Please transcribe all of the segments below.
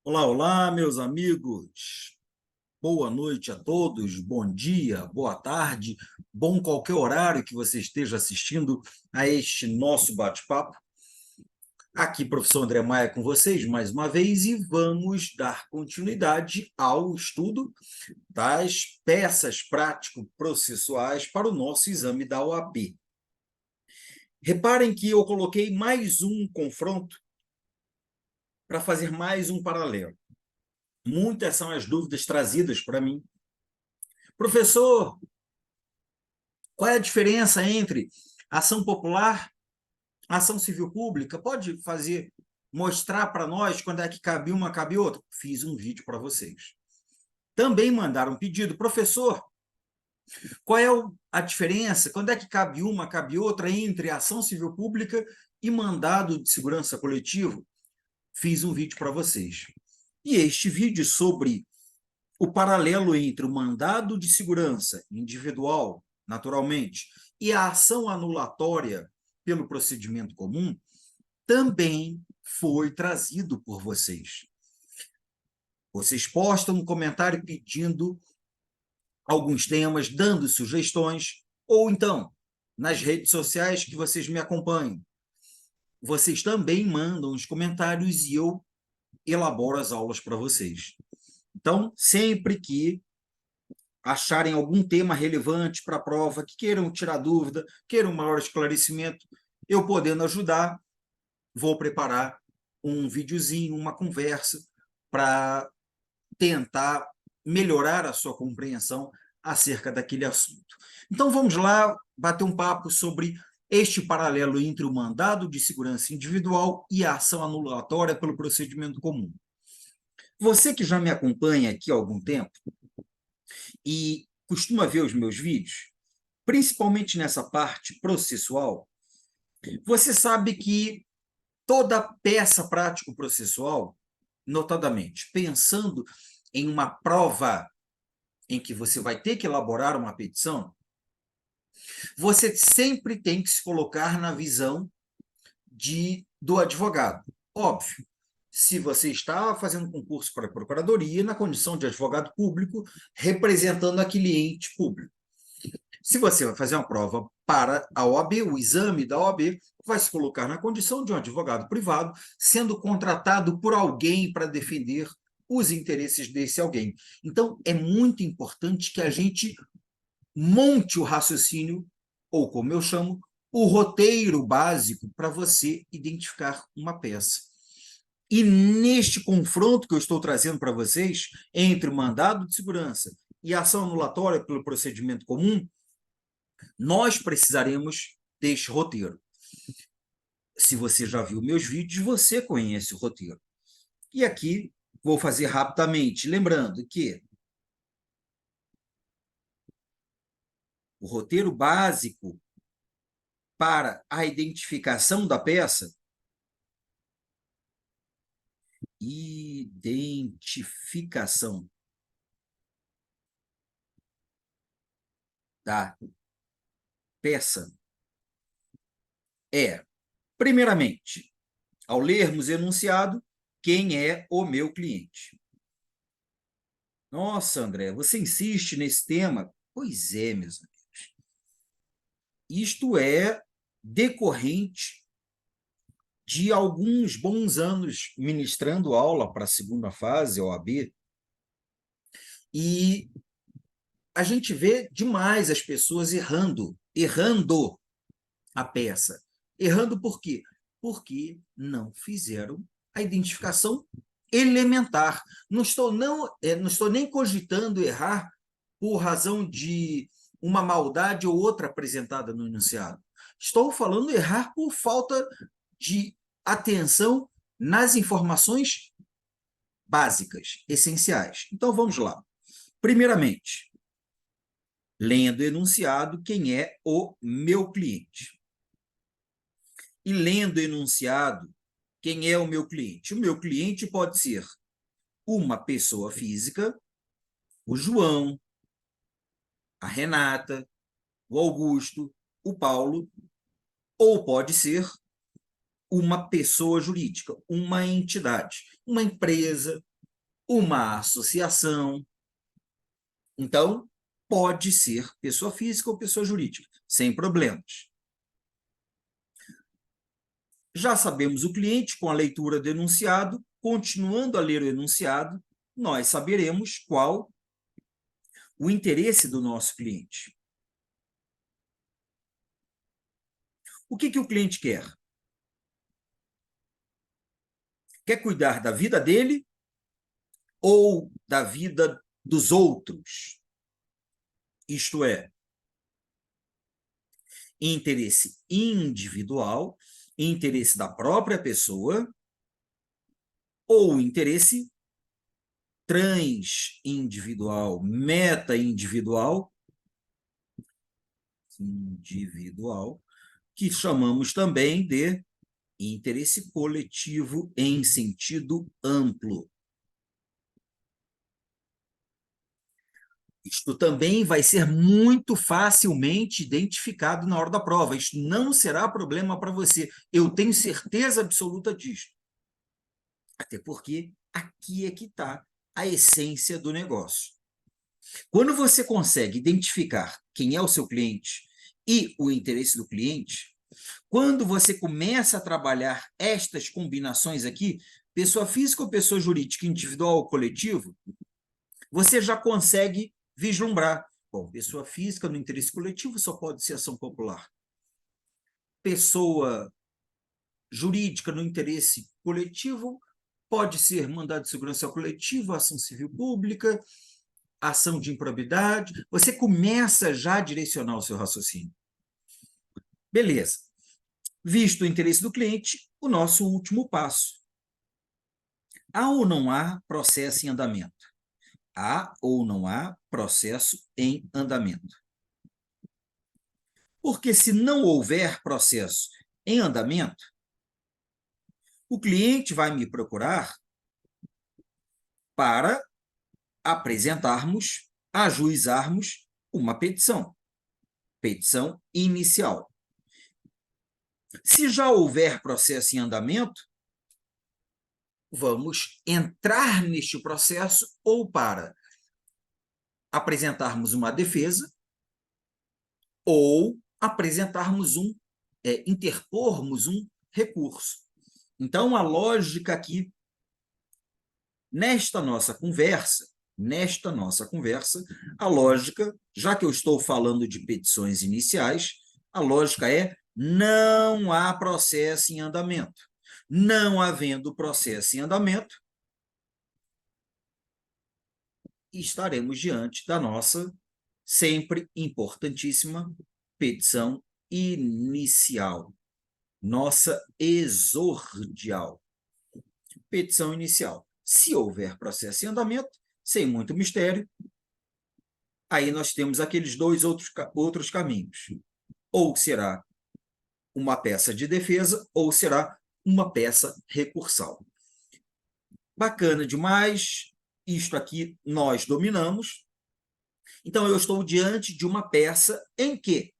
Olá, olá, meus amigos. Boa noite a todos, bom dia, boa tarde, bom qualquer horário que você esteja assistindo a este nosso bate-papo. Aqui, professor André Maia com vocês mais uma vez e vamos dar continuidade ao estudo das peças prático-processuais para o nosso exame da OAB. Reparem que eu coloquei mais um confronto para fazer mais um paralelo. Muitas são as dúvidas trazidas para mim. Professor, qual é a diferença entre ação popular, ação civil pública? Pode mostrar para nós quando é que cabe uma, cabe outra? Fiz um vídeo para vocês. Também mandaram um pedido, professor, qual é a diferença, quando é que cabe uma, cabe outra entre ação civil pública e mandado de segurança coletivo? Fiz um vídeo para vocês. E este vídeo sobre o paralelo entre o mandado de segurança individual, naturalmente, e a ação anulatória pelo procedimento comum, também foi trazido por vocês. Vocês postam um comentário pedindo alguns temas, dando sugestões, ou então, nas redes sociais que vocês me acompanham, vocês também mandam os comentários e eu elaboro as aulas para vocês. Então, sempre que acharem algum tema relevante para a prova, que queiram tirar dúvida, queiram maior esclarecimento, eu podendo ajudar, vou preparar um videozinho, uma conversa, para tentar melhorar a sua compreensão acerca daquele assunto. Então, vamos lá bater um papo sobre este paralelo entre o mandado de segurança individual e a ação anulatória pelo procedimento comum. Você que já me acompanha aqui há algum tempo, e costuma ver os meus vídeos, principalmente nessa parte processual, você sabe que toda peça prático-processual, notadamente, pensando em uma prova em que você vai ter que elaborar uma petição, você sempre tem que se colocar na visão do advogado. Óbvio, se você está fazendo concurso para a procuradoria, na condição de advogado público, representando a cliente público. Se você vai fazer uma prova para a OAB, o exame da OAB vai se colocar na condição de um advogado privado, sendo contratado por alguém para defender os interesses desse alguém. Então, é muito importante que a gente monte o raciocínio, ou como eu chamo, o roteiro básico para você identificar uma peça. E neste confronto que eu estou trazendo para vocês, entre o mandado de segurança e a ação anulatória pelo procedimento comum, nós precisaremos deste roteiro. Se você já viu meus vídeos, você conhece o roteiro. E aqui vou fazer rapidamente, lembrando que o roteiro básico para a identificação da peça, identificação da peça é, primeiramente, ao lermos enunciado, quem é o meu cliente. Nossa, André, você insiste nesse tema? Pois é, meus amigos. Isto é decorrente de alguns bons anos ministrando aula para a segunda fase, OAB, e a gente vê demais as pessoas errando a peça. Errando por quê? Porque não fizeram a identificação elementar. Não estou nem cogitando errar por razão de uma maldade ou outra apresentada no enunciado. Estou falando errar por falta de atenção nas informações básicas, essenciais. Então, vamos lá. Primeiramente, lendo o enunciado, quem é o meu cliente. E lendo o enunciado, quem é o meu cliente? O meu cliente pode ser uma pessoa física, o João, a Renata, o Augusto, o Paulo, ou pode ser uma pessoa jurídica, uma entidade, uma empresa, uma associação. Então, pode ser pessoa física ou pessoa jurídica, sem problemas. Já sabemos o cliente com a leitura do enunciado. Continuando a ler o enunciado, nós saberemos qual o interesse do nosso cliente. O que o cliente quer? Quer cuidar da vida dele ou da vida dos outros? Isto é, interesse individual, interesse da própria pessoa ou interesse transindividual, meta-individual, que chamamos também de interesse coletivo em sentido amplo. Isto também vai ser muito facilmente identificado na hora da prova. Isto não será problema para você. Eu tenho certeza absoluta disso. Até porque aqui é que está a essência do negócio. Quando você consegue identificar quem é o seu cliente e o interesse do cliente, quando você começa a trabalhar estas combinações aqui, pessoa física ou pessoa jurídica, individual ou coletivo, você já consegue vislumbrar. Bom, pessoa física no interesse coletivo só pode ser ação popular. Pessoa jurídica no interesse coletivo pode ser mandado de segurança coletivo, ação civil pública, ação de improbidade. Você começa já a direcionar o seu raciocínio. Beleza. Visto o interesse do cliente, o nosso último passo. Há ou não há processo em andamento? Há ou não há processo em andamento? Porque se não houver processo em andamento, o cliente vai me procurar para apresentarmos, ajuizarmos uma petição inicial. Se já houver processo em andamento, vamos entrar neste processo ou para apresentarmos uma defesa ou interpormos um recurso. Então, a lógica aqui, nesta nossa conversa, a lógica, já que eu estou falando de petições iniciais, a lógica é: não há processo em andamento. Não havendo processo em andamento, estaremos diante da nossa sempre importantíssima petição inicial, nossa exordial. Petição inicial. Se houver processo em andamento, sem muito mistério, aí nós temos aqueles dois outros caminhos. Ou será uma peça de defesa, ou será uma peça recursal. Bacana demais, isto aqui nós dominamos. Então, eu estou diante de uma peça em que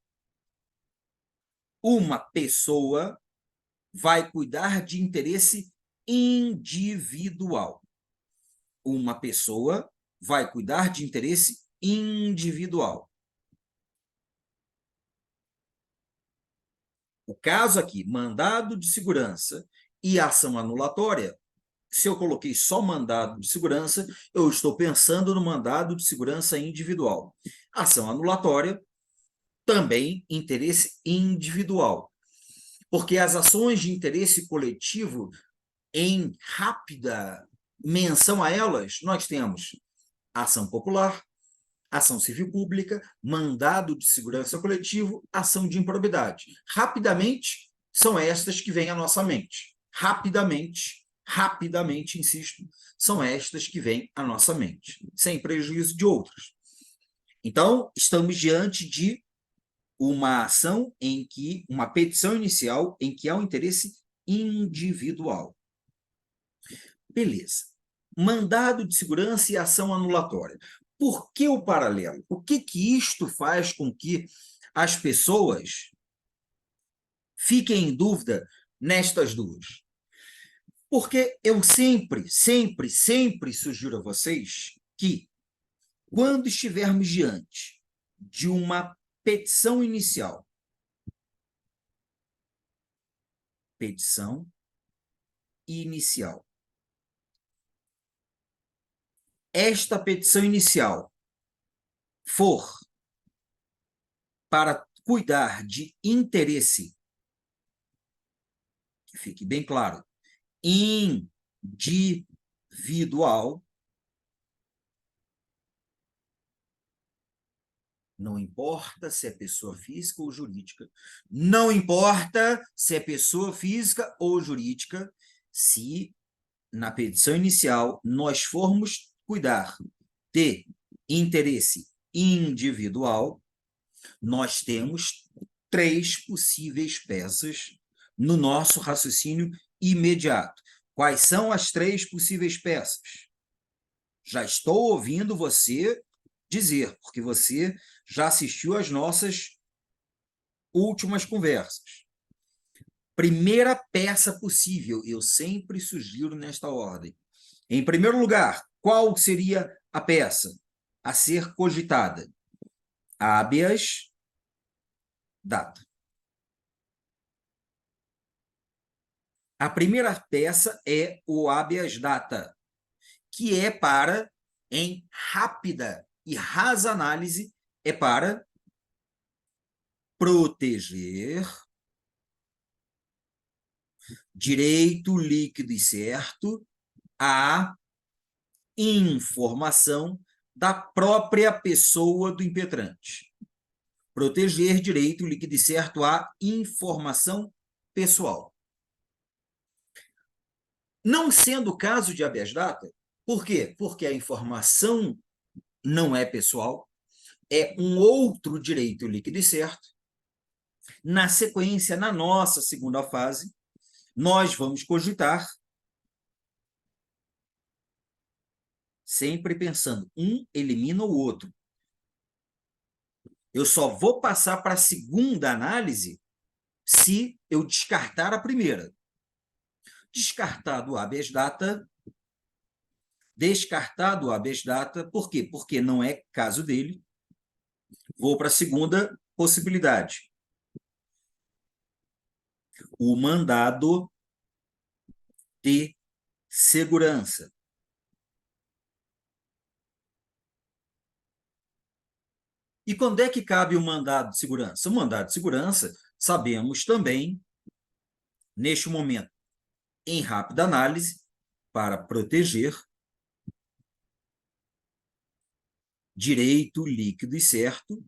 uma pessoa vai cuidar de interesse individual. Uma pessoa vai cuidar de interesse individual. O caso aqui, mandado de segurança e ação anulatória, se eu coloquei só mandado de segurança, eu estou pensando no mandado de segurança individual. Ação anulatória, também interesse individual. Porque as ações de interesse coletivo, em rápida menção a elas, nós temos ação popular, ação civil pública, mandado de segurança coletivo, ação de improbidade. Rapidamente, são estas que vêm à nossa mente. Rapidamente, insisto, são estas que vêm à nossa mente, sem prejuízo de outras. Então, estamos diante de uma ação em que, uma petição inicial em que há um interesse individual. Beleza. Mandado de segurança e ação anulatória. Por que o paralelo? O que isto faz com que as pessoas fiquem em dúvida nestas duas? Porque eu sempre sugiro a vocês que, quando estivermos diante de uma petição inicial, esta petição inicial for para cuidar de interesse, que fique bem claro, individual, não importa se é pessoa física ou jurídica, não importa se é pessoa física ou jurídica, se na petição inicial nós formos cuidar de interesse individual, nós temos 3 possíveis peças no nosso raciocínio imediato. Quais são as 3 possíveis peças? Já estou ouvindo você dizer, porque você já assistiu às nossas últimas conversas. Primeira peça possível, eu sempre sugiro nesta ordem. Em primeiro lugar, qual seria a peça a ser cogitada? Habeas data. A primeira peça é o habeas data, que é para, em rápida e rasa análise, é para proteger direito líquido e certo à informação da própria pessoa do impetrante. Proteger direito líquido e certo à informação pessoal. Não sendo o caso de habeas data, por quê? Porque a informação não é pessoal, é um outro direito líquido e certo. Na sequência, na nossa segunda fase, nós vamos cogitar, sempre pensando, um elimina o outro. Eu só vou passar para a segunda análise se eu descartar a primeira. Descartado o habeas data, por quê? Porque não é caso dele. Vou para a segunda possibilidade. O mandado de segurança. E quando é que cabe o mandado de segurança? O mandado de segurança, sabemos também, neste momento, em rápida análise, para proteger direito líquido e certo,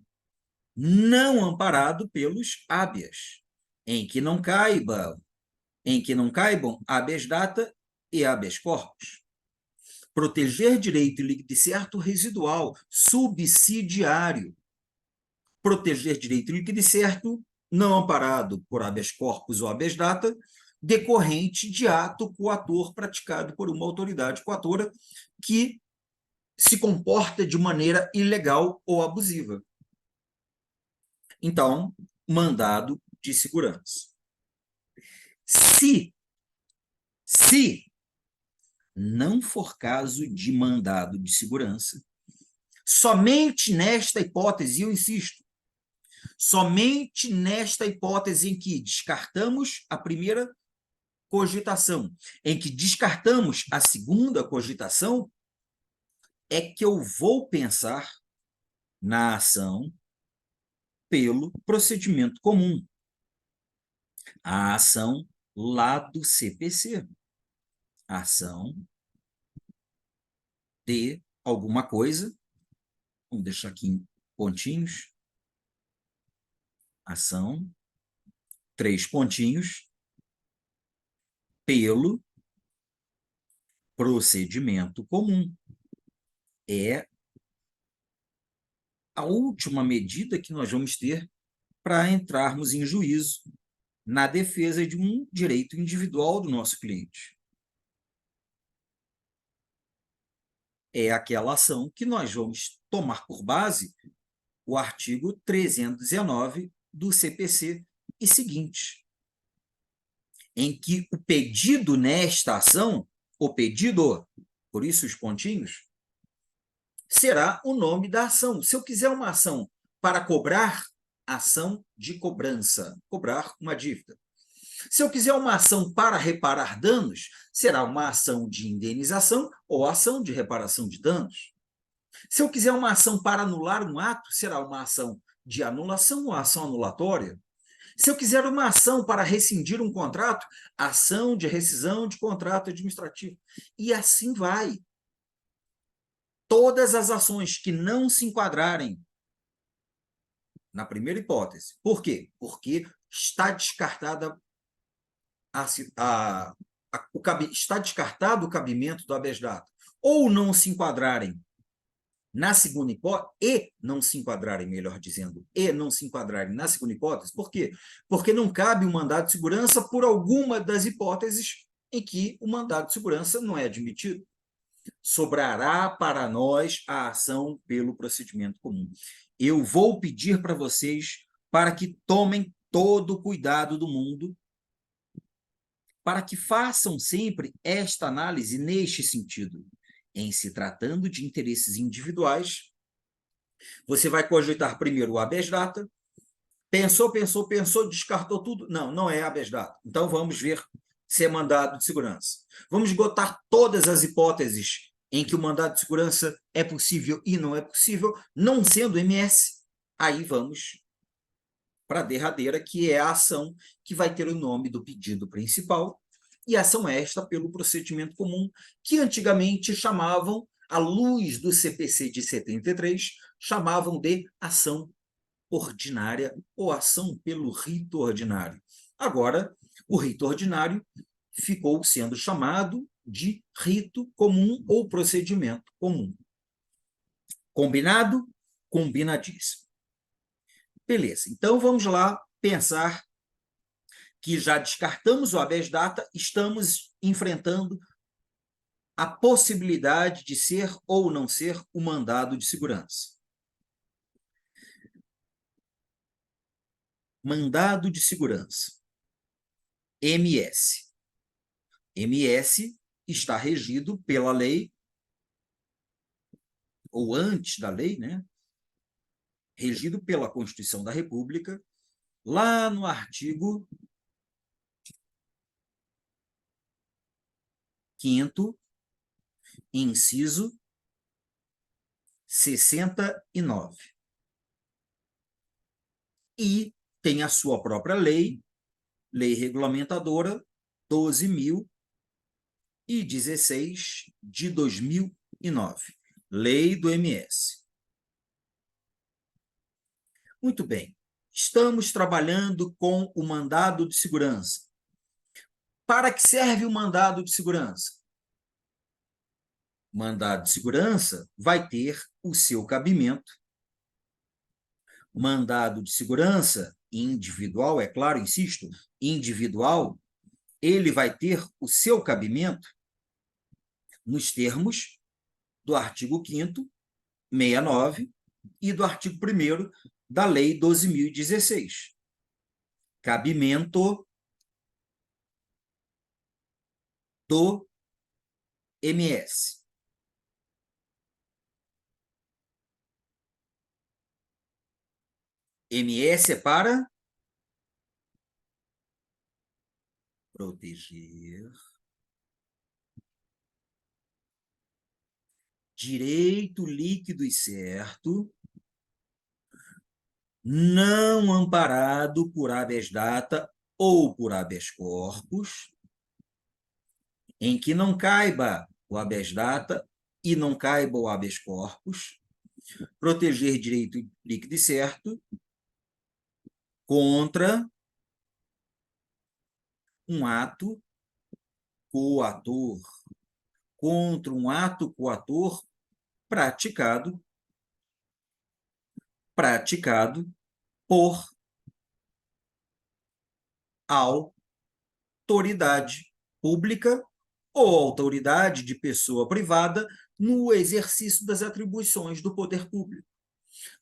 não amparado pelos habeas, em que não caibam habeas data e habeas corpus. Proteger direito líquido e certo residual, subsidiário. Proteger direito líquido e certo, não amparado por habeas corpus ou habeas data, decorrente de ato coator praticado por uma autoridade coatora que se comporta de maneira ilegal ou abusiva. Então, mandado de segurança. Se não for caso de mandado de segurança, somente nesta hipótese, eu insisto, somente nesta hipótese em que descartamos a primeira cogitação, em que descartamos a segunda cogitação, é que eu vou pensar na ação pelo procedimento comum. A ação lá do CPC. A ação de alguma coisa, vamos deixar aqui em pontinhos, ação, 3 pontinhos, pelo procedimento comum. É a última medida que nós vamos ter para entrarmos em juízo na defesa de um direito individual do nosso cliente. É aquela ação que nós vamos tomar por base o artigo 319 do CPC e seguinte, em que o pedido nesta ação, o pedido, por isso os pontinhos, será o nome da ação. Se eu quiser uma ação para cobrar, ação de cobrança, cobrar uma dívida. Se eu quiser uma ação para reparar danos, será uma ação de indenização ou ação de reparação de danos. Se eu quiser uma ação para anular um ato, será uma ação de anulação ou ação anulatória. Se eu quiser uma ação para rescindir um contrato, ação de rescisão de contrato administrativo. E assim vai. Todas as ações que não se enquadrarem na primeira hipótese. Por quê? Porque está descartada está descartado o cabimento do habeas data. Ou não se enquadrarem na segunda hipótese, e não se enquadrarem, melhor dizendo, e não se enquadrarem na segunda hipótese. Por quê? Porque não cabe o mandado de segurança por alguma das hipóteses em que o mandado de segurança não é admitido. Sobrará para nós a ação pelo procedimento comum. Eu vou pedir para vocês para que tomem todo o cuidado do mundo, para que façam sempre esta análise neste sentido. Em se tratando de interesses individuais, você vai cogitar primeiro o habeas data, pensou, descartou tudo. Não, não é habeas data. Então, vamos ver se é mandado de segurança. Vamos esgotar todas as hipóteses em que o mandado de segurança é possível e não é possível, não sendo MS, aí vamos para a derradeira, que é a ação que vai ter o nome do pedido principal, e ação esta pelo procedimento comum, que antigamente chamavam, à luz do CPC de 73, chamavam de ação ordinária ou ação pelo rito ordinário. Agora, o rito ordinário ficou sendo chamado de rito comum ou procedimento comum. Combinado? Combinadíssimo. Beleza, então vamos lá pensar que já descartamos o habeas data, estamos enfrentando a possibilidade de ser ou não ser o mandado de segurança. Mandado de segurança. MS. MS está regido pela lei, ou antes da lei, né? Regido pela Constituição da República, lá no artigo 5º, inciso 69. E tem a sua própria lei regulamentadora 12.016 de 2009, lei do MS. Muito bem, estamos trabalhando com o mandado de segurança. Para que serve o mandado de segurança? O mandado de segurança vai ter o seu cabimento. Mandado de segurança individual, é claro, insisto, individual, ele vai ter o seu cabimento nos termos do artigo 5º, 69, e do artigo 1º da Lei 12.016. Cabimento do MS. MS é para proteger direito líquido e certo, não amparado por habeas data ou por habeas corpus, em que não caiba o habeas data e não caiba o habeas corpus, proteger direito líquido e certo contra um ato coator, contra um ato coator praticado por autoridade pública ou autoridade de pessoa privada no exercício das atribuições do poder público.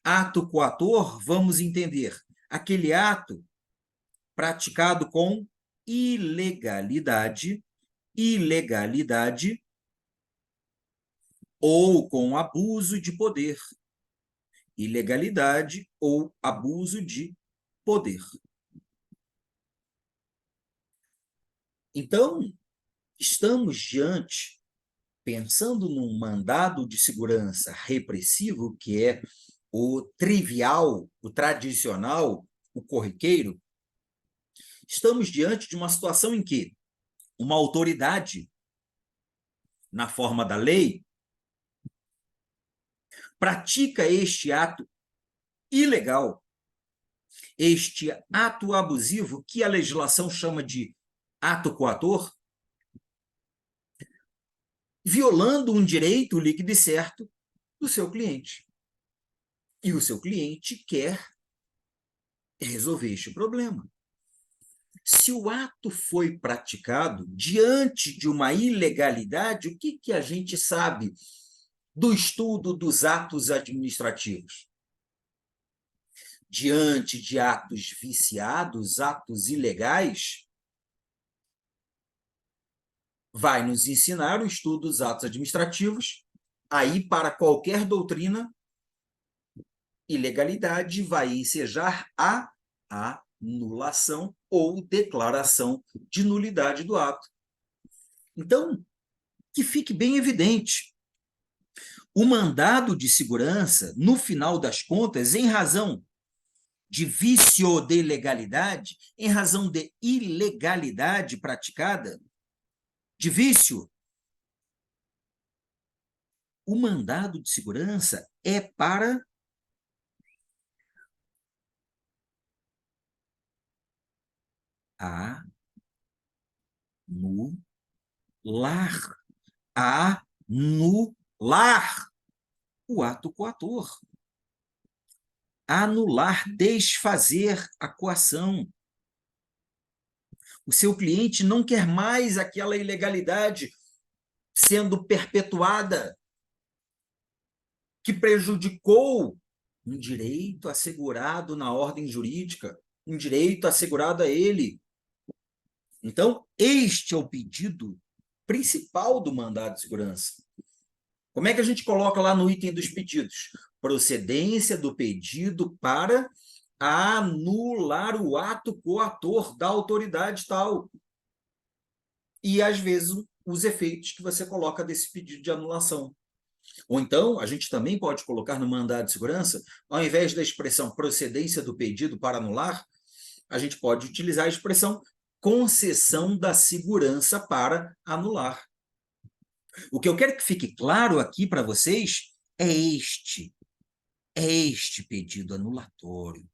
Ato coator, vamos entender, aquele ato praticado com ilegalidade, ilegalidade ou com abuso de poder. Ilegalidade ou abuso de poder. Então, estamos diante, pensando num mandado de segurança repressivo, que é o trivial, o tradicional, o corriqueiro, estamos diante de uma situação em que uma autoridade, na forma da lei, pratica este ato ilegal, este ato abusivo, que a legislação chama de ato coator, violando um direito líquido e certo do seu cliente. E o seu cliente quer resolver este problema. Se o ato foi praticado diante de uma ilegalidade, o que a gente sabe do estudo dos atos administrativos? Diante de atos viciados, atos ilegais, vai nos ensinar o estudo dos atos administrativos. Aí, para qualquer doutrina, ilegalidade vai ensejar a anulação ou declaração de nulidade do ato. Então, que fique bem evidente, o mandado de segurança, no final das contas, em razão de vício de ilegalidade, em razão de ilegalidade praticada, de vício, o mandado de segurança é para anular, anular o ato coator, anular, desfazer a coação. O seu cliente não quer mais aquela ilegalidade sendo perpetuada, que prejudicou um direito assegurado na ordem jurídica, um direito assegurado a ele. Então, este é o pedido principal do mandado de segurança. Como é que a gente coloca lá no item dos pedidos? Procedência do pedido para anular o ato coator da autoridade tal. E, às vezes, os efeitos que você coloca desse pedido de anulação. Ou então, a gente também pode colocar no mandado de segurança, ao invés da expressão procedência do pedido para anular, a gente pode utilizar a expressão concessão da segurança para anular. O que eu quero que fique claro aqui para vocês é este pedido anulatório.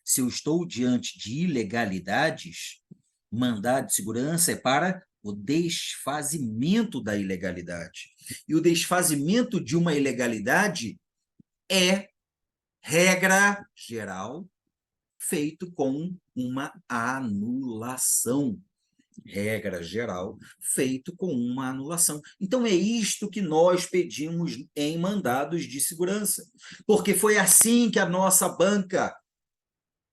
Se eu estou diante de ilegalidades, mandado de segurança é para o desfazimento da ilegalidade. E o desfazimento de uma ilegalidade é, regra geral, feito com uma anulação. Regra geral, feito com uma anulação. Então, é isto que nós pedimos em mandados de segurança, porque foi assim que a nossa banca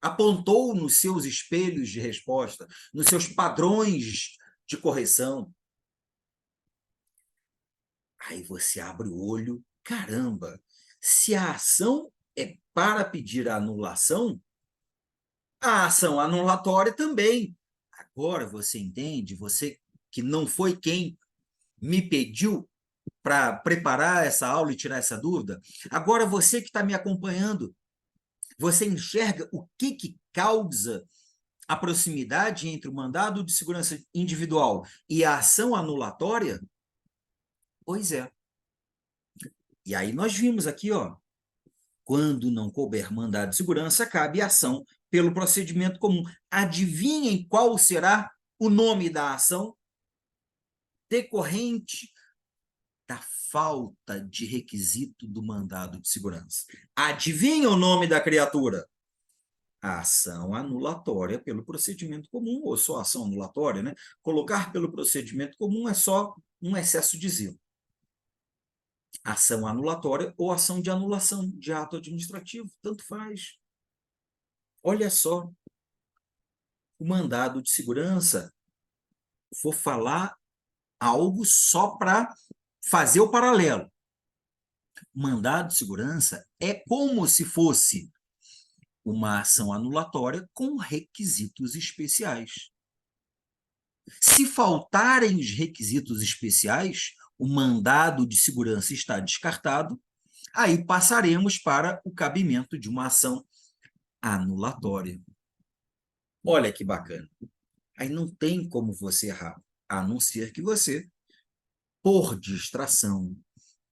apontou nos seus espelhos de resposta, nos seus padrões de correção. Aí você abre o olho, caramba, se a ação é para pedir a anulação, a ação anulatória também. Agora você entende, você que não foi quem me pediu para preparar essa aula e tirar essa dúvida, agora você que está me acompanhando, você enxerga o que causa a proximidade entre o mandado de segurança individual e a ação anulatória? Pois é. E aí nós vimos aqui, ó, quando não couber mandado de segurança, cabe ação pelo procedimento comum. Adivinhem qual será o nome da ação decorrente da falta de requisito do mandado de segurança? Adivinha o nome da criatura? A ação anulatória pelo procedimento comum, ou só ação anulatória, né? Colocar pelo procedimento comum é só um excesso de zelo. Ação anulatória ou ação de anulação de ato administrativo, tanto faz. Olha só. o mandado de segurança, vou falar algo só para fazer o paralelo. O mandado de segurança é como se fosse uma ação anulatória com requisitos especiais. Se faltarem os requisitos especiais, o mandado de segurança está descartado, aí passaremos para o cabimento de uma ação anulatória. Olha que bacana. Aí não tem como você errar, a não ser que você, por distração,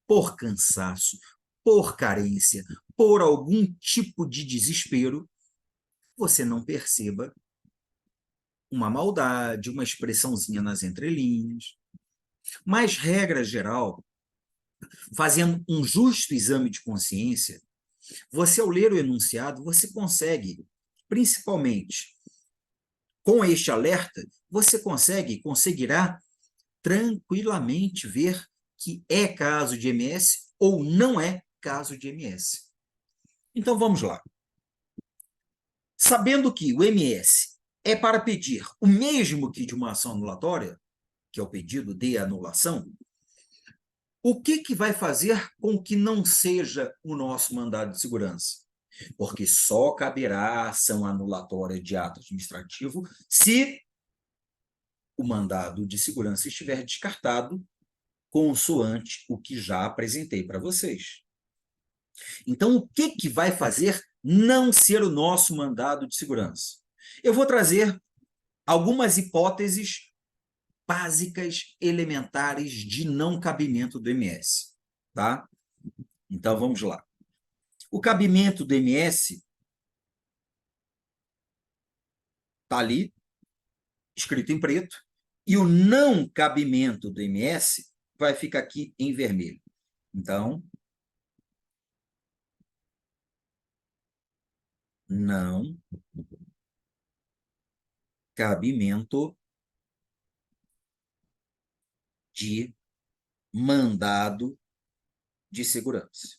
por cansaço, por carência, por algum tipo de desespero, você não perceba uma maldade, uma expressãozinha nas entrelinhas. Mas, regra geral, fazendo um justo exame de consciência, você, ao ler o enunciado, você consegue, principalmente com este alerta, você conseguirá tranquilamente ver que é caso de MS ou não é caso de MS. Então, vamos lá. Sabendo que o MS é para pedir o mesmo que de uma ação anulatória, que é o pedido de anulação, o que vai fazer com que não seja o nosso mandado de segurança? Porque só caberá a ação anulatória de ato administrativo se o mandado de segurança estiver descartado, consoante o que já apresentei para vocês. Então, o que vai fazer não ser o nosso mandado de segurança? Eu vou trazer algumas hipóteses básicas, elementares de não cabimento do MS, tá? Então, vamos lá. O cabimento do MS está ali, escrito em preto, e o não cabimento do MS vai ficar aqui em vermelho. Então, não cabimento de mandado de segurança.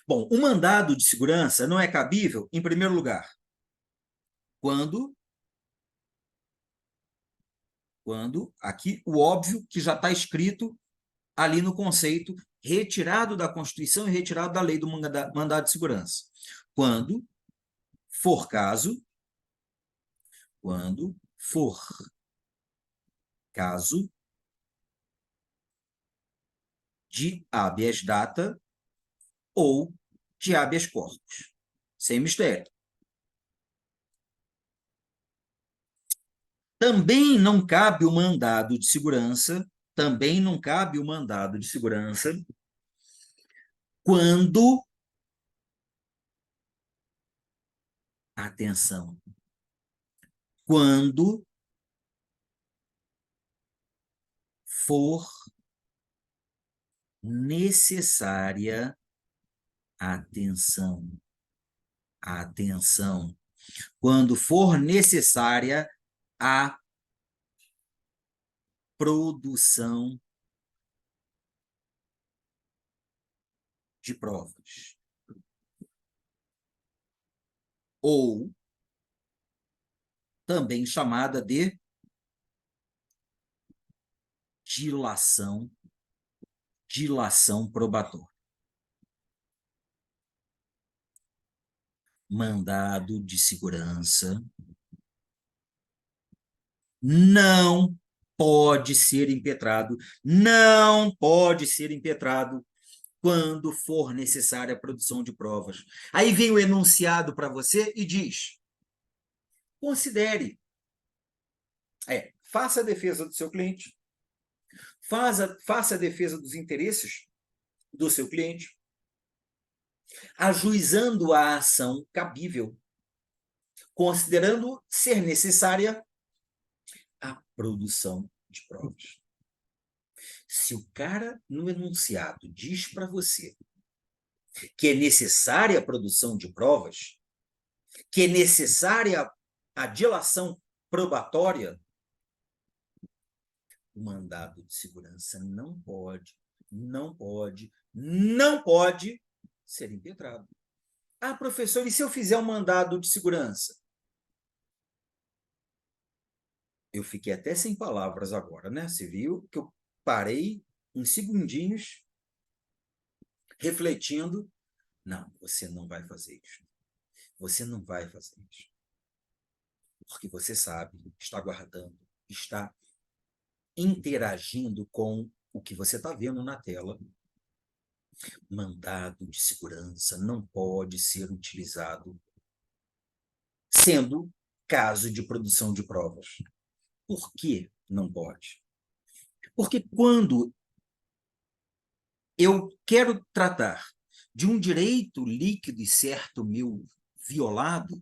Bom, o mandado de segurança não é cabível, em primeiro lugar, quando aqui o óbvio que já está escrito ali no conceito, retirado da Constituição e retirado da lei do mandado de segurança. Quando for caso de habeas data ou de habeas corpus. Sem mistério. Também não cabe o mandado de segurança, quando, atenção, quando for necessária, atenção, quando for necessária a produção de provas. Ou também chamada de dilação probatória. Mandado de segurança não pode ser impetrado, quando for necessária a produção de provas. Aí vem o enunciado para você e diz: considere, faça a defesa do seu cliente, faça a defesa dos interesses do seu cliente, ajuizando a ação cabível, considerando ser necessária a produção de provas. Se o cara no enunciado diz para você que é necessária a produção de provas, que é necessária a dilação probatória, o mandado de segurança não pode ser impetrado. Ah, professor, e se eu fizer um mandado de segurança? Eu fiquei até sem palavras agora, né? Você viu que eu parei uns segundinhos refletindo. Não, você não vai fazer isso. Você não vai fazer isso. Porque você sabe, está guardando, está interagindo com o que você está vendo na tela. Mandado de segurança não pode ser utilizado sendo caso de produção de provas. Por que não pode? Porque quando eu quero tratar de um direito líquido e certo meu violado,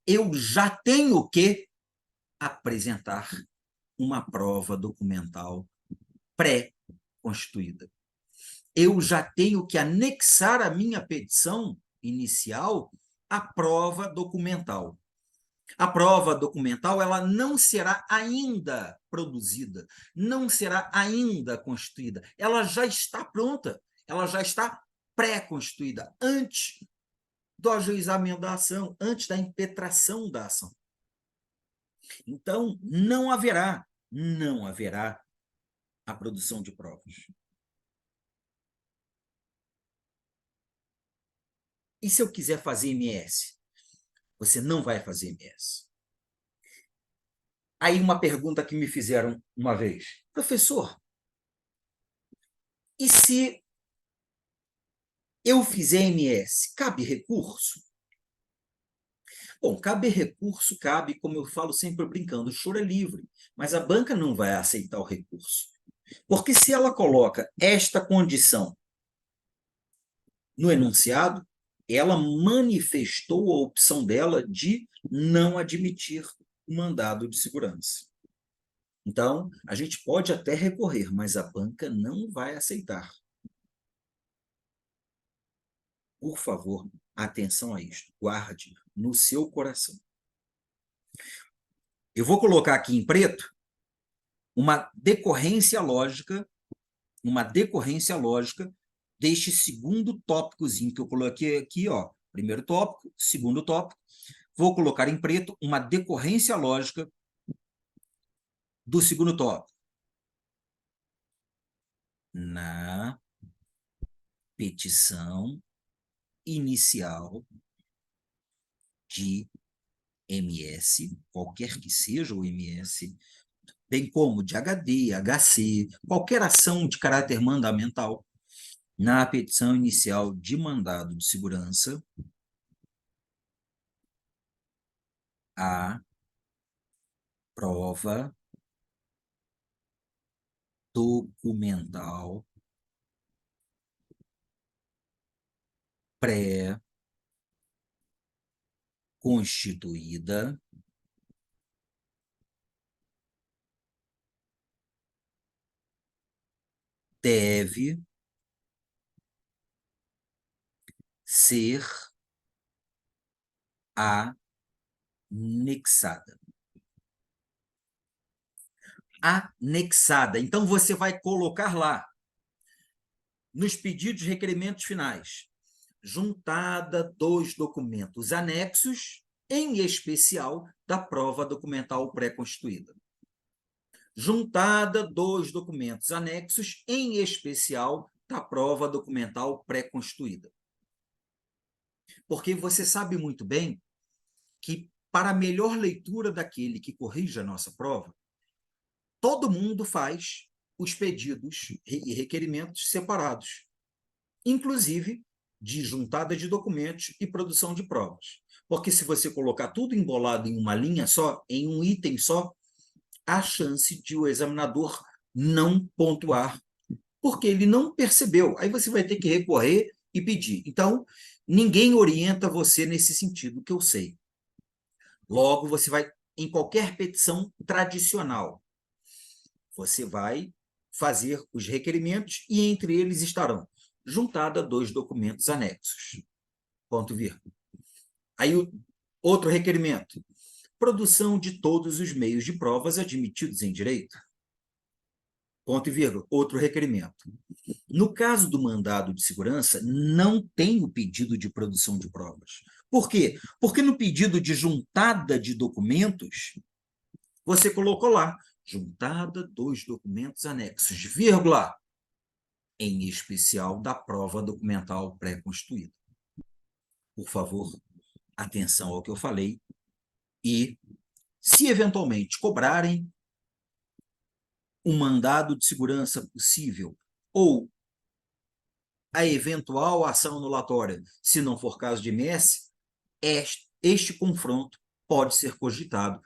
eu já tenho que apresentar uma prova documental pré-constituída. Eu já tenho que anexar à minha petição inicial a prova documental. A prova documental ela não será ainda produzida, não será ainda constituída. Ela já está pronta, ela já está pré-constituída, antes do ajuizamento da ação, antes da impetração da ação. Então, não haverá a produção de provas. E se eu quiser fazer MS? Você não vai fazer MS. Aí uma pergunta que me fizeram uma vez. Professor, e se eu fizer MS, cabe recurso? Bom, cabe recurso, cabe, como eu falo sempre brincando, o choro é livre, mas a banca não vai aceitar o recurso. Porque se ela coloca esta condição no enunciado, ela manifestou a opção dela de não admitir o mandado de segurança. Então, a gente pode até recorrer, mas a banca não vai aceitar. Por favor, atenção a isto. Guarde no seu coração. Eu vou colocar aqui em preto uma decorrência lógica deste segundo tópicozinho que eu coloquei aqui, ó. Primeiro tópico, segundo tópico. Vou colocar em preto uma decorrência lógica do segundo tópico. Na petição inicial de MS, qualquer que seja o MS, bem como de HD, HC, qualquer ação de caráter mandamental, na petição inicial de mandado de segurança, a prova documental pré-constituída deve ser anexada. Anexada. Então, você vai colocar lá, nos pedidos e requerimentos finais, juntada dos documentos anexos, em especial da prova documental pré-constituída. Juntada dos documentos anexos, em especial da prova documental pré-constituída. Porque você sabe muito bem que, para a melhor leitura daquele que corrige a nossa prova, todo mundo faz os pedidos e requerimentos separados, inclusive de juntada de documentos e produção de provas. Porque se você colocar tudo embolado em uma linha só, em um item só, há chance de o examinador não pontuar, porque ele não percebeu. Aí você vai ter que recorrer e pedir. Então, ninguém orienta você nesse sentido, que eu sei. Logo, você vai, em qualquer petição tradicional, você vai fazer os requerimentos e entre eles estarão juntada dois documentos anexos. Ponto vírgula. Aí, outro requerimento. Produção de todos os meios de provas admitidos em direito. ponto e vírgula, outro requerimento. No caso do mandado de segurança, não tem o pedido de produção de provas. Por quê? Porque no pedido de juntada de documentos, você colocou lá, juntada dos documentos anexos, vírgula, em especial da prova documental pré-constituída. Por favor, atenção ao que eu falei e, se eventualmente cobrarem um mandado de segurança possível ou a eventual ação anulatória, se não for caso de MS, este confronto pode ser cogitado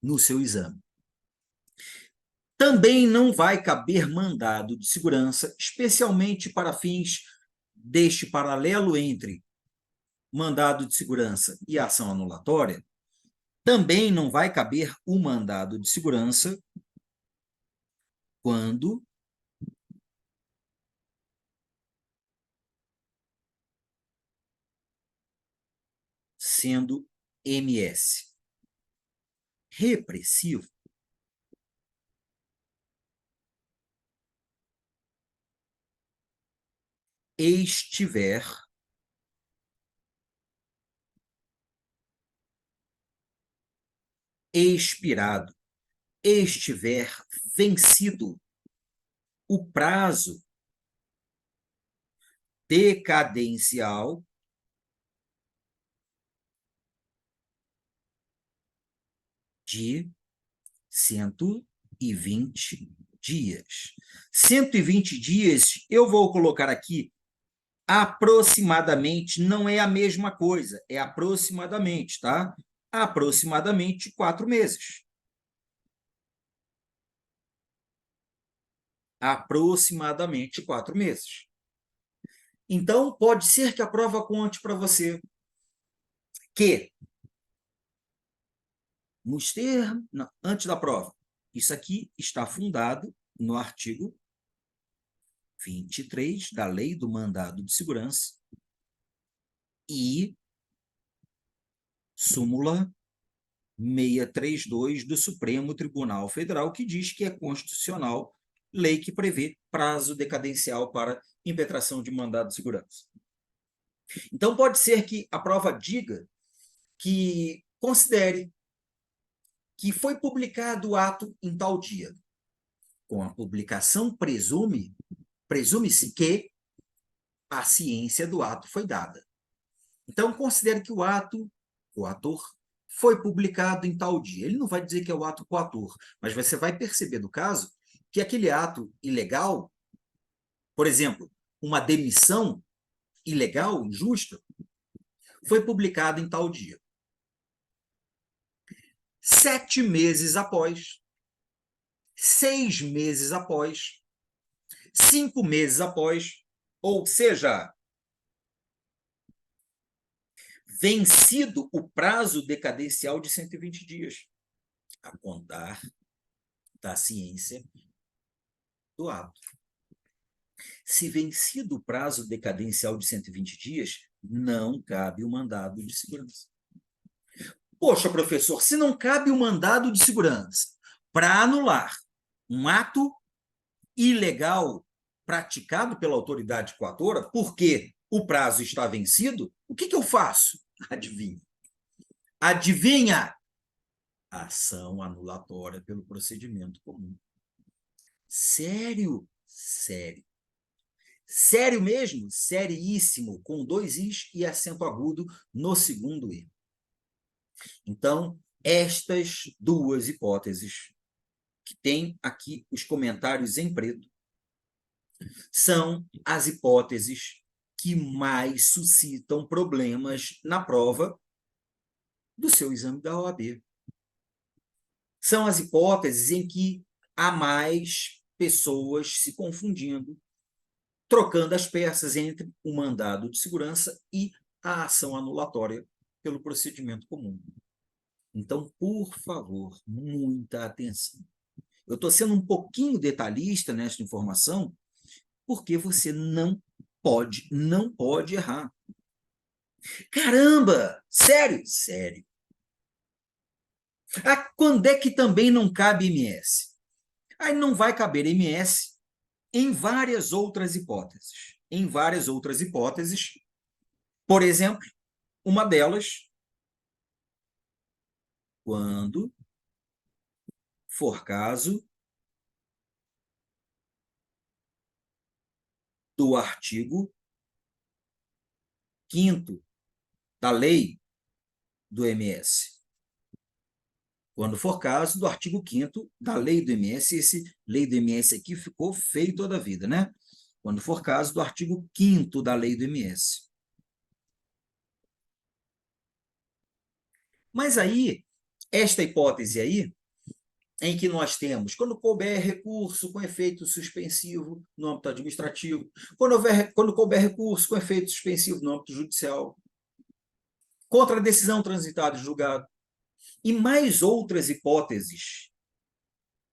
no seu exame. Também não vai caber mandado de segurança, especialmente para fins deste paralelo entre mandado de segurança e ação anulatória, também não vai caber o mandado de segurança quando sendo MS repressivo, estiver expirado, estiver vencido o prazo decadencial de 120 dias. 120 dias, eu vou colocar aqui aproximadamente, não é a mesma coisa, é aproximadamente, tá? Aproximadamente 4 meses. Aproximadamente 4 meses. Então, pode ser que a prova conte para você que, nos termos, antes da prova, isso aqui está fundado no artigo 23 da Lei do Mandado de Segurança e súmula 632 do Supremo Tribunal Federal, que diz que é constitucional lei que prevê prazo decadencial para impetração de mandado de segurança. Então, pode ser que a prova diga que considere que foi publicado o ato em tal dia. Com a publicação, presume-se que a ciência do ato foi dada. Então, considere que o ato coator foi publicado em tal dia. Ele não vai dizer que é o ato coator, mas você vai perceber do caso que aquele ato ilegal, por exemplo, uma demissão ilegal, injusta, foi publicado em tal dia. 7 meses após, 6 meses após, 5 meses após, ou seja, vencido o prazo decadencial de 120 dias, a contar da ciência do ato. Se vencido o prazo decadencial de 120 dias, não cabe o mandado de segurança. Poxa, professor, se não cabe o mandado de segurança para anular um ato ilegal praticado pela autoridade coatora, porque o prazo está vencido, o que eu faço? Adivinha. Adivinha? Ação anulatória pelo procedimento comum. Sério? Sério. Sério mesmo? Seríssimo, com 2 is e acento agudo no segundo i. Então, estas duas hipóteses, que tem aqui os comentários em preto, são as hipóteses que mais suscitam problemas na prova do seu exame da OAB. São as hipóteses em que há mais pessoas se confundindo, trocando as peças entre o mandado de segurança e a ação anulatória pelo procedimento comum. Então, por favor, muita atenção. Eu estou sendo um pouquinho detalhista nesta informação, porque você não pode errar. Caramba! Sério? Sério. Quando é que também não cabe MS? Aí não vai caber MS em várias outras hipóteses. Em várias outras hipóteses, por exemplo, uma delas, quando for caso do artigo 5º da lei do MS. Quando for caso do artigo 5º da lei do MS, esse lei do MS aqui ficou feio toda a vida, né? Quando for caso do artigo 5º da lei do MS. Mas aí, esta hipótese aí, em que nós temos, quando couber recurso com efeito suspensivo no âmbito administrativo, quando couber recurso com efeito suspensivo no âmbito judicial, contra a decisão transitada e julgado, e mais outras hipóteses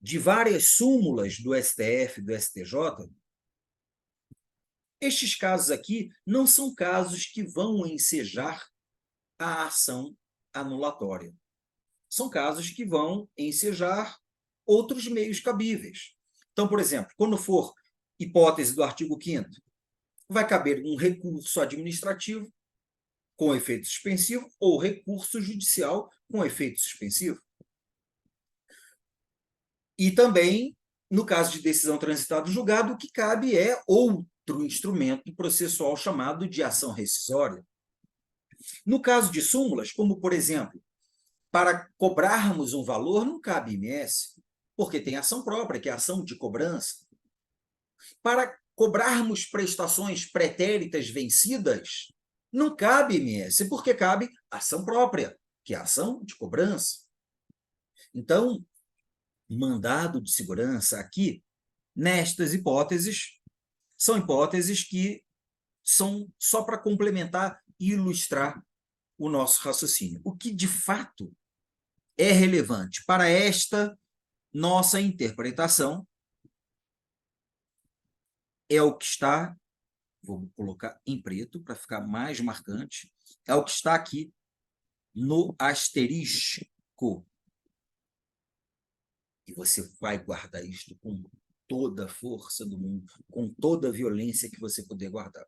de várias súmulas do STF, do STJ, estes casos aqui não são casos que vão ensejar a ação anulatória. São casos que vão ensejar outros meios cabíveis. Então, por exemplo, quando for hipótese do artigo 5º, vai caber um recurso administrativo com efeito suspensivo ou recurso judicial com efeito suspensivo. E também, no caso de decisão transitada do julgado, o que cabe é outro instrumento processual chamado de ação rescisória. No caso de súmulas, como, por exemplo, para cobrarmos um valor, não cabe IMS, porque tem ação própria, que é a ação de cobrança. Para cobrarmos prestações pretéritas vencidas, não cabe IMS, porque cabe ação própria, que é a ação de cobrança. Então, mandado de segurança aqui, nestas hipóteses, são hipóteses que são só para complementar e ilustrar o nosso raciocínio. O que, de fato, é relevante para esta nossa interpretação é o que está, vou colocar em preto para ficar mais marcante, é o que está aqui no asterisco. E você vai guardar isto com toda a força do mundo, com toda a violência que você puder guardar.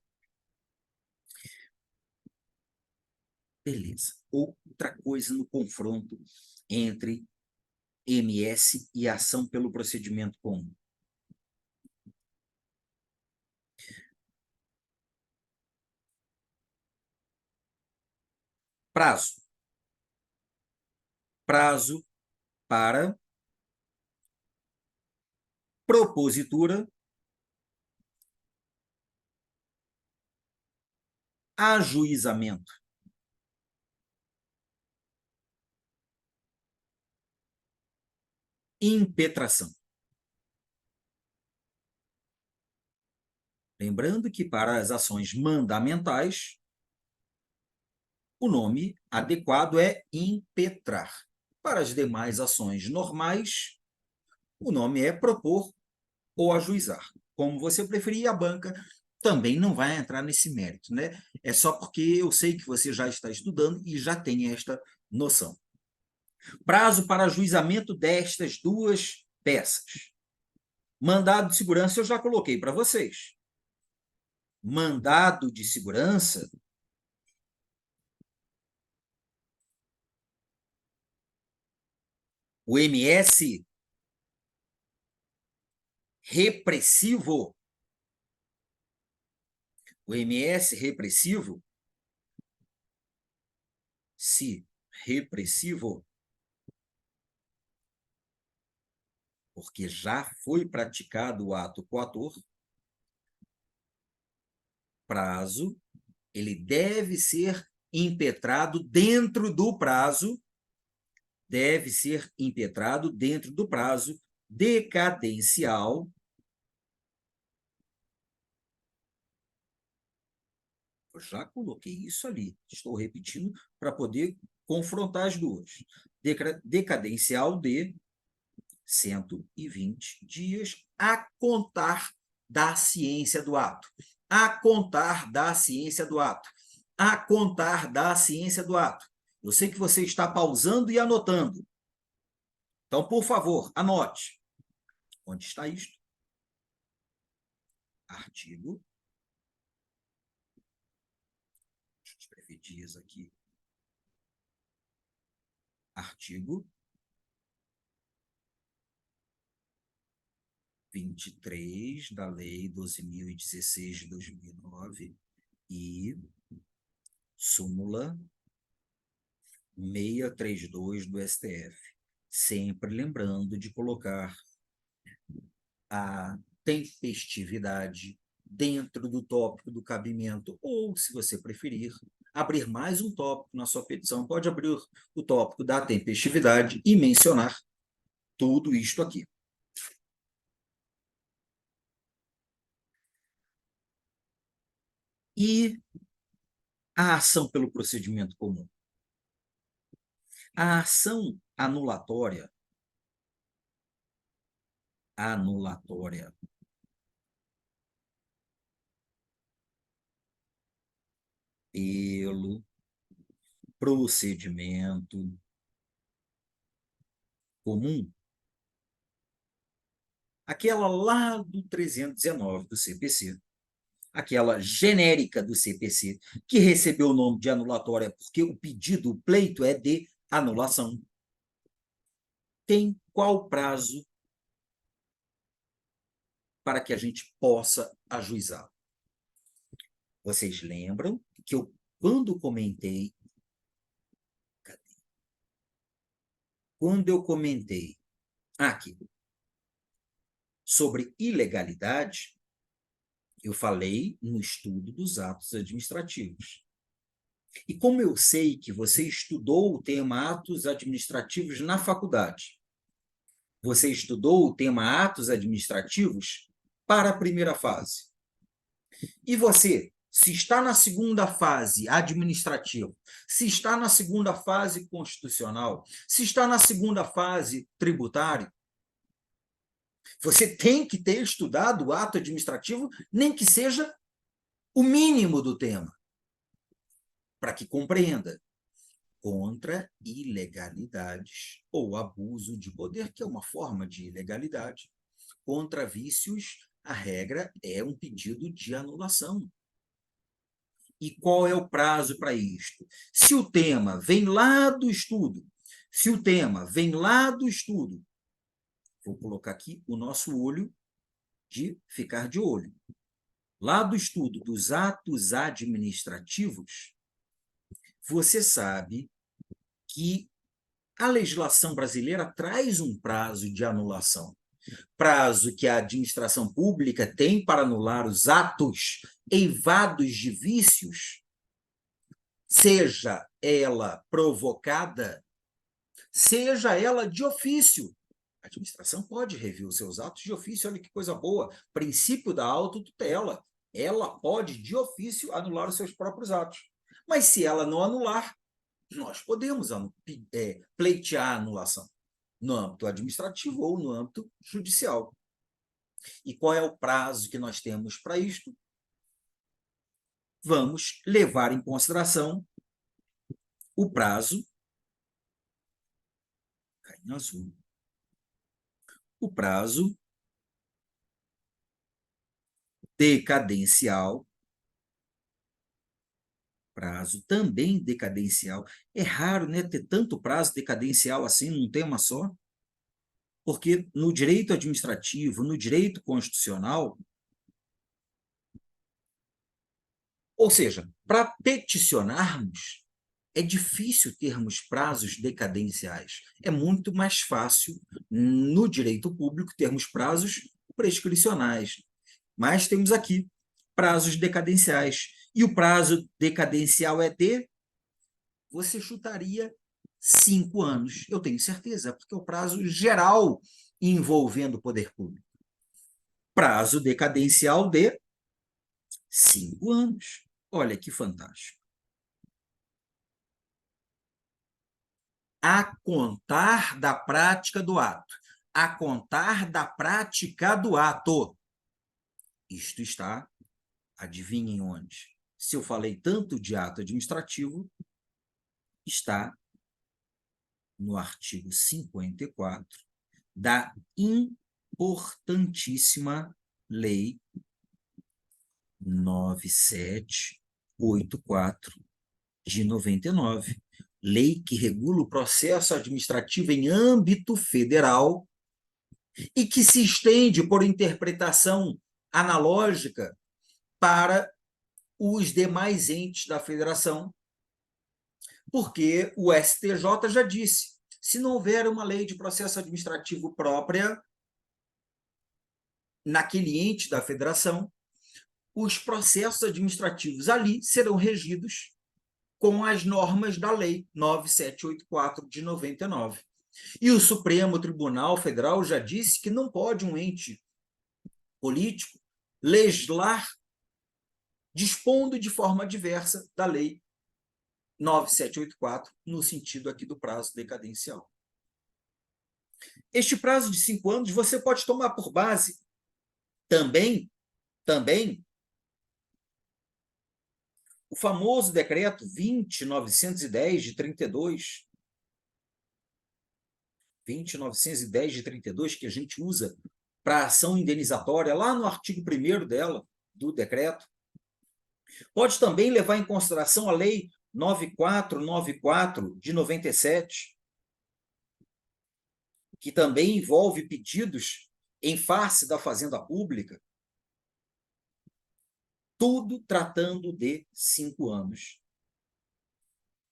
Beleza. Outra coisa no confronto entre MS e ação pelo procedimento comum. Prazo. Prazo para propositura, ajuizamento, impetração. Lembrando que para as ações mandamentais, o nome adequado é impetrar. Para as demais ações normais, o nome é propor ou ajuizar. Como você preferir, a banca também não vai entrar nesse mérito, né? É só porque eu sei que você já está estudando e já tem esta noção. Prazo para ajuizamento destas duas peças. Mandado de segurança eu já coloquei para vocês. Mandado de segurança o MS repressivo, se repressivo, porque já foi praticado o ato coator, prazo, ele deve ser impetrado dentro do prazo, decadencial. Eu já coloquei isso ali, estou repetindo para poder confrontar as duas. Decadencial de 120 dias a contar da ciência do ato. A contar da ciência do ato. A contar da ciência do ato. Eu sei que você está pausando e anotando. Então, por favor, anote. Onde está isto? Artigo. Deixa eu escrever dias aqui. Artigo 23 da Lei 12.016 de 2009 e súmula 632 do STF. Sempre lembrando de colocar a tempestividade dentro do tópico do cabimento, ou, se você preferir, abrir mais um tópico na sua petição, pode abrir o tópico da tempestividade e mencionar tudo isto aqui. E a ação pelo procedimento comum? A ação anulatória pelo procedimento comum, aquela lá do 319 do CPC, aquela genérica do CPC, que recebeu o nome de anulatória porque o pedido, o pleito é de anulação, tem qual prazo para que a gente possa ajuizar? Vocês lembram que eu, quando comentei aqui sobre ilegalidade, eu falei no estudo dos atos administrativos. E como eu sei que você estudou o tema atos administrativos na faculdade, você estudou o tema atos administrativos para a primeira fase. E você, se está na segunda fase administrativa, se está na segunda fase constitucional, se está na segunda fase tributário, você tem que ter estudado o ato administrativo, nem que seja o mínimo do tema, para que compreenda. Contra ilegalidades ou abuso de poder, que é uma forma de ilegalidade. Contra vícios, a regra é um pedido de anulação. E qual é o prazo para isto? Se o tema vem lá do estudo, vou colocar aqui o nosso olho de ficar de olho. Lá do estudo dos atos administrativos, você sabe que a legislação brasileira traz um prazo de anulação. Prazo que a administração pública tem para anular os atos eivados de vícios, seja ela provocada, seja ela de ofício. A administração pode rever os seus atos de ofício, olha que coisa boa, princípio da autotutela. Ela pode, de ofício, anular os seus próprios atos. Mas se ela não anular, nós podemos pleitear a anulação no âmbito administrativo ou no âmbito judicial. E qual é o prazo que nós temos para isto? Vamos levar em consideração o prazo, em azul, o prazo decadencial, prazo também decadencial. É raro, né, ter tanto prazo decadencial assim num tema só, porque no direito administrativo, no direito constitucional, ou seja, para peticionarmos, é difícil termos prazos decadenciais. É muito mais fácil, no direito público, termos prazos prescricionais. Mas temos aqui prazos decadenciais. E o prazo decadencial é de, você chutaria 5 anos. Eu tenho certeza, porque é o prazo geral envolvendo o poder público. Prazo decadencial de 5 anos. Olha que fantástico. A contar da prática do ato. A contar da prática do ato. Isto está, adivinhem onde? Se eu falei tanto de ato administrativo, está no artigo 54 da importantíssima Lei 9784 de 99, lei que regula o processo administrativo em âmbito federal e que se estende por interpretação analógica para os demais entes da federação, porque o STJ já disse, se não houver uma lei de processo administrativo própria naquele ente da federação, os processos administrativos ali serão regidos com as normas da Lei 9784 de 99. E o Supremo Tribunal Federal já disse que não pode um ente político legislar dispondo de forma diversa da Lei 9784, no sentido aqui do prazo decadencial. Este prazo de 5 anos você pode tomar por base também o famoso decreto 20.910 de 32, 20.910 de 32, que a gente usa para ação indenizatória, lá no artigo 1º dela, do decreto. Pode também levar em consideração a Lei 9494 de 97, que também envolve pedidos em face da Fazenda Pública, tudo tratando de 5 anos.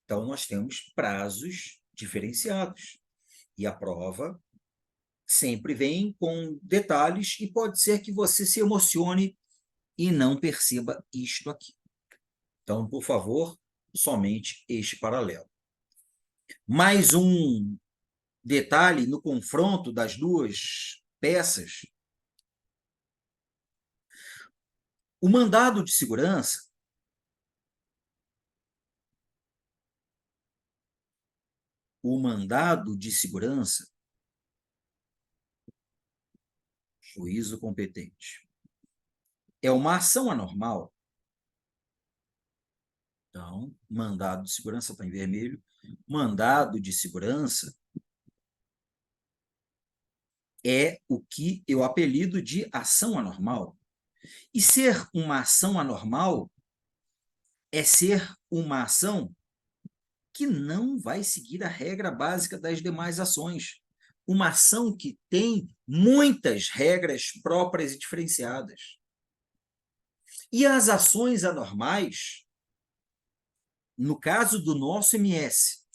Então, nós temos prazos diferenciados. E a prova sempre vem com detalhes e pode ser que você se emocione e não perceba isto aqui. Então, por favor, somente este paralelo. Mais um detalhe no confronto das duas peças. O mandado de segurança juízo competente, é uma ação anormal. Então, mandado de segurança está em vermelho. Mandado de segurança é o que eu apelido de ação anormal. E ser uma ação anormal é ser uma ação que não vai seguir a regra básica das demais ações. Uma ação que tem muitas regras próprias e diferenciadas. E as ações anormais, no caso do nosso MS,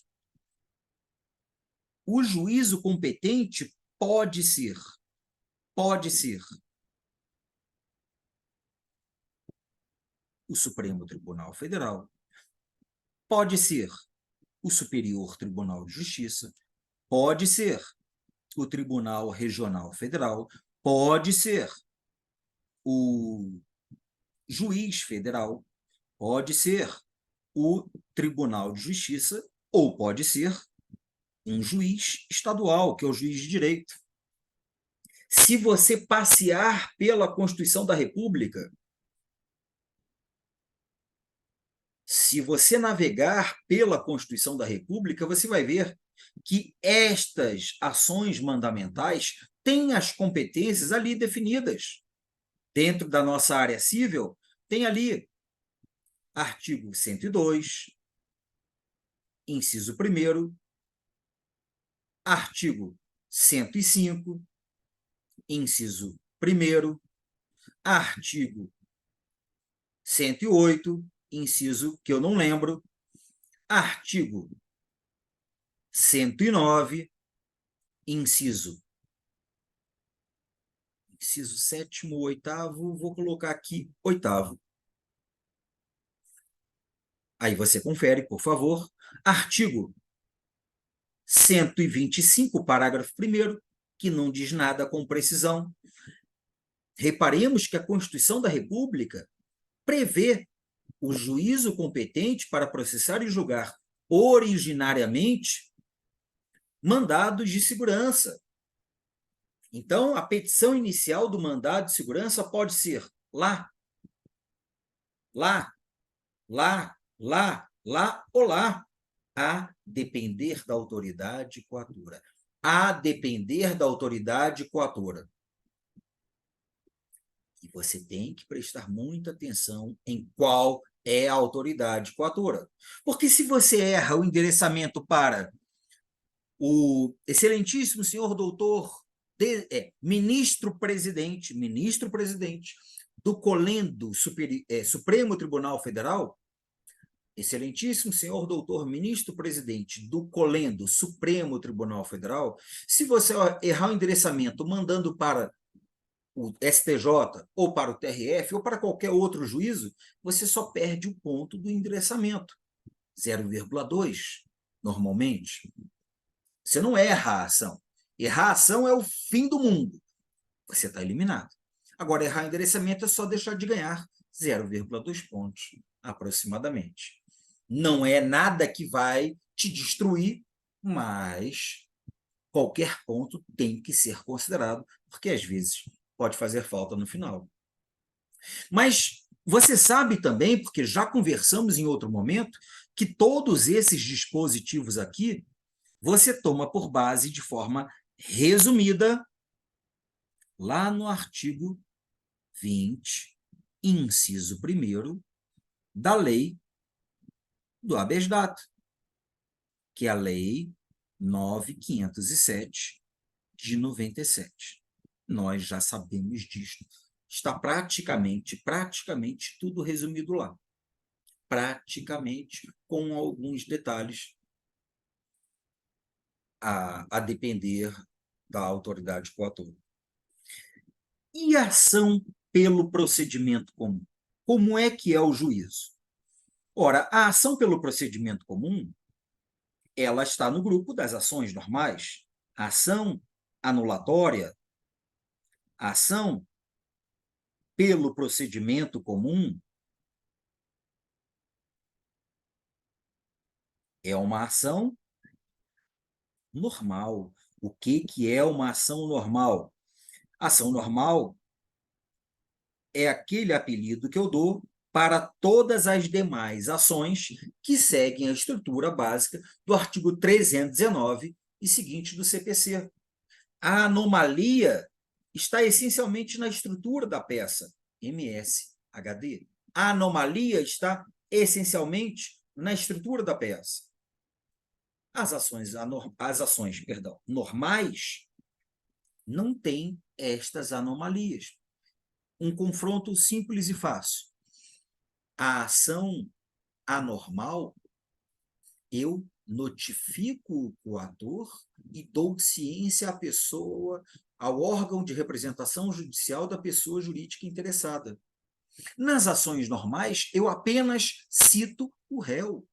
o juízo competente pode ser o Supremo Tribunal Federal, pode ser o Superior Tribunal de Justiça, pode ser o Tribunal Regional Federal, pode ser o juiz federal, pode ser o Tribunal de Justiça ou pode ser um juiz estadual, que é o juiz de direito. Se você passear pela Constituição da República, se você navegar pela Constituição da República, você vai ver que estas ações mandamentais têm as competências ali definidas. Dentro da nossa área civil, tem ali artigo 102, inciso 1º, artigo 105, inciso 1º, artigo 108, inciso que eu não lembro, artigo 109, inciso 7º, 8º, vou colocar aqui 8º. Aí você confere, por favor. Artigo 125, parágrafo 1º, que não diz nada com precisão. Reparemos que a Constituição da República prevê o juízo competente para processar e julgar originariamente mandados de segurança. Então, a petição inicial do mandado de segurança pode ser lá ou lá, a depender da autoridade coatora. A depender da autoridade coatora. E você tem que prestar muita atenção em qual é a autoridade coatora. Porque se você erra o endereçamento para o excelentíssimo senhor doutor ministro-presidente do Colendo Supremo Tribunal Federal, excelentíssimo senhor doutor ministro-presidente do Colendo Supremo Tribunal Federal, se você errar o endereçamento mandando para o STJ, ou para o TRF, ou para qualquer outro juízo, você só perde o ponto do endereçamento, 0,2, normalmente. Você não erra a ação. Errar a ação é o fim do mundo. Você está eliminado. Agora, errar o endereçamento é só deixar de ganhar 0,2 pontos, aproximadamente. Não é nada que vai te destruir, mas qualquer ponto tem que ser considerado, porque às vezes pode fazer falta no final. Mas você sabe também, porque já conversamos em outro momento, que todos esses dispositivos aqui você toma por base de forma resumida lá no artigo 20, inciso 1º da lei do habeas data, que é a lei 9.507 de 97. Nós já sabemos disso. Está praticamente tudo resumido lá. Praticamente, com alguns detalhes a depender da autoridade coatora. E a ação pelo procedimento comum? Como é que é o juízo? Ora, a ação pelo procedimento comum, ela está no grupo das ações normais. A ação anulatória, a ação pelo procedimento comum é uma ação normal. O que é uma ação normal? Ação normal é aquele apelido que eu dou para todas as demais ações que seguem a estrutura básica do artigo 319 e seguinte do CPC. A anomalia está essencialmente na estrutura da peça, MS-HD. A anomalia está essencialmente na estrutura da peça. As ações normais não têm estas anomalias. Um confronto simples e fácil. A ação anormal, eu notifico o coator e dou ciência à pessoa, ao órgão de representação judicial da pessoa jurídica interessada. Nas ações normais, eu apenas cito o réu.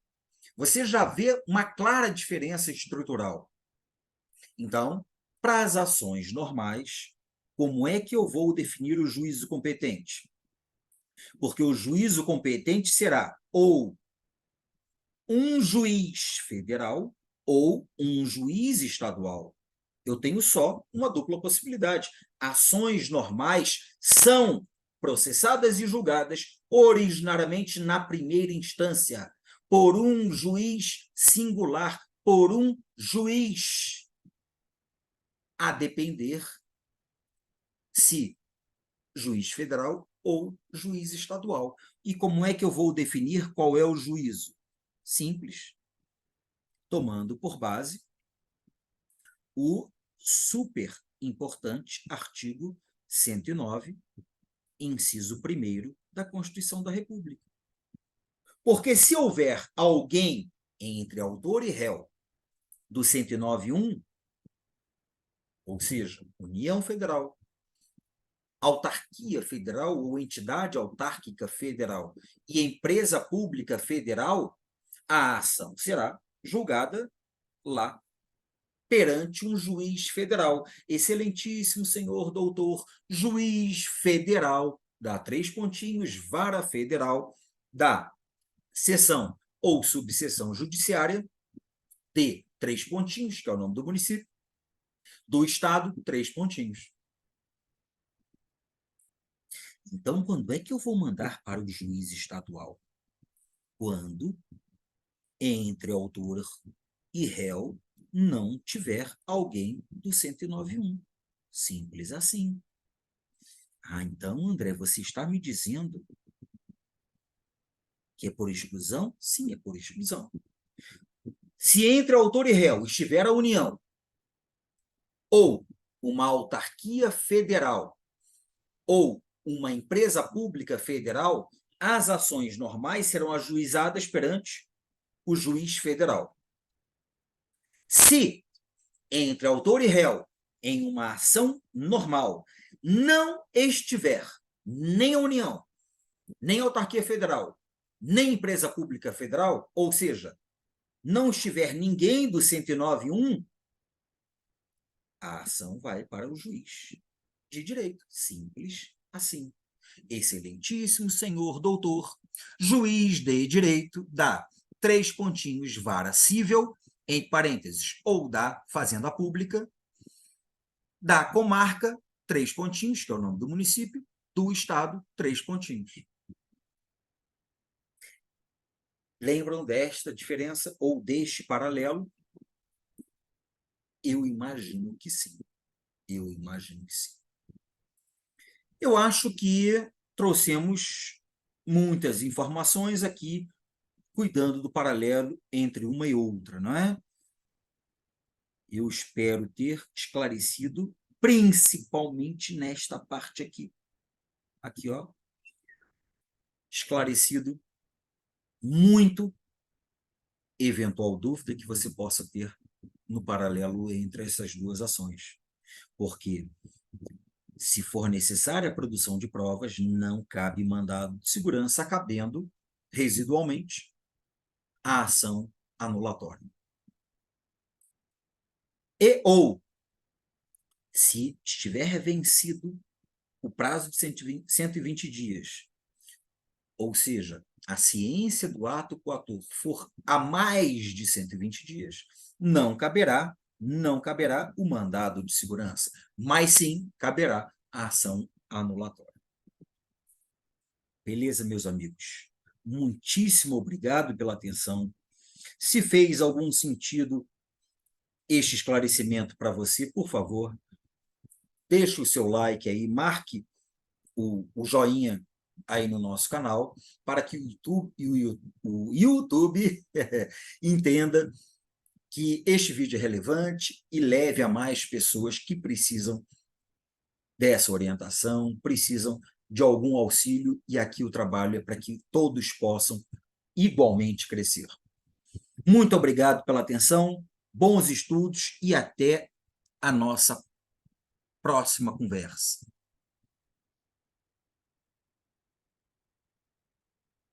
Você já vê uma clara diferença estrutural. Então, para as ações normais, como é que eu vou definir o juízo competente? Porque o juízo competente será ou um juiz federal ou um juiz estadual. Eu tenho só uma dupla possibilidade. Ações normais são processadas e julgadas originariamente na primeira instância, por um juiz singular, por um juiz, a depender se juiz federal ou juiz estadual. E como é que eu vou definir qual é o juízo? Simples. Tomando por base o super importante artigo 109, inciso 1º da Constituição da República. Porque se houver alguém entre autor e réu do 109.1, ou seja, União Federal, autarquia federal ou entidade autárquica federal e empresa pública federal, a ação será julgada lá perante um juiz federal. Excelentíssimo senhor doutor, juiz federal, dá 3 pontinhos, vara federal, da seção ou subseção judiciária, de 3 pontinhos, que é o nome do município, do estado, 3 pontinhos. Então, quando é que eu vou mandar para o juiz estadual? Quando, entre autor e réu, não tiver alguém do 109.1. Simples assim. Ah, então, André, você está me dizendo que é por exclusão? Sim, é por exclusão. Se entre autor e réu estiver a união, ou uma autarquia federal, ou uma empresa pública federal, as ações normais serão ajuizadas perante o juiz federal. Se entre autor e réu em uma ação normal não estiver nem a União, nem a autarquia federal, nem empresa pública federal, ou seja, não estiver ninguém do 109.1, a ação vai para o juiz de direito. Simples assim. Excelentíssimo senhor doutor, juiz de direito da 3 pontinhos vara cível, em parênteses, ou da fazenda pública, da comarca, 3 pontinhos, que é o nome do município, do estado, 3 pontinhos. Lembram desta diferença ou deste paralelo? Eu imagino que sim. Eu imagino que sim. Eu acho que trouxemos muitas informações aqui, cuidando do paralelo entre uma e outra, não é? Eu espero ter esclarecido, principalmente nesta parte aqui. Aqui, ó. Esclarecido muito eventual dúvida que você possa ter no paralelo entre essas duas ações. Porque, se for necessária a produção de provas, não cabe mandado de segurança, cabendo, residualmente, a ação anulatória. E ou, se estiver vencido o prazo de 120 dias, ou seja, a ciência do ato coator for a mais de 120 dias, não caberá o mandado de segurança, mas sim caberá a ação anulatória. Beleza, meus amigos? Muitíssimo obrigado pela atenção. Se fez algum sentido este esclarecimento para você, por favor, deixe o seu like aí, marque o joinha aí no nosso canal, para que o YouTube entenda que este vídeo é relevante e leve a mais pessoas que precisam dessa orientação, precisam de algum auxílio, e aqui o trabalho é para que todos possam igualmente crescer. Muito obrigado pela atenção, bons estudos e até a nossa próxima conversa.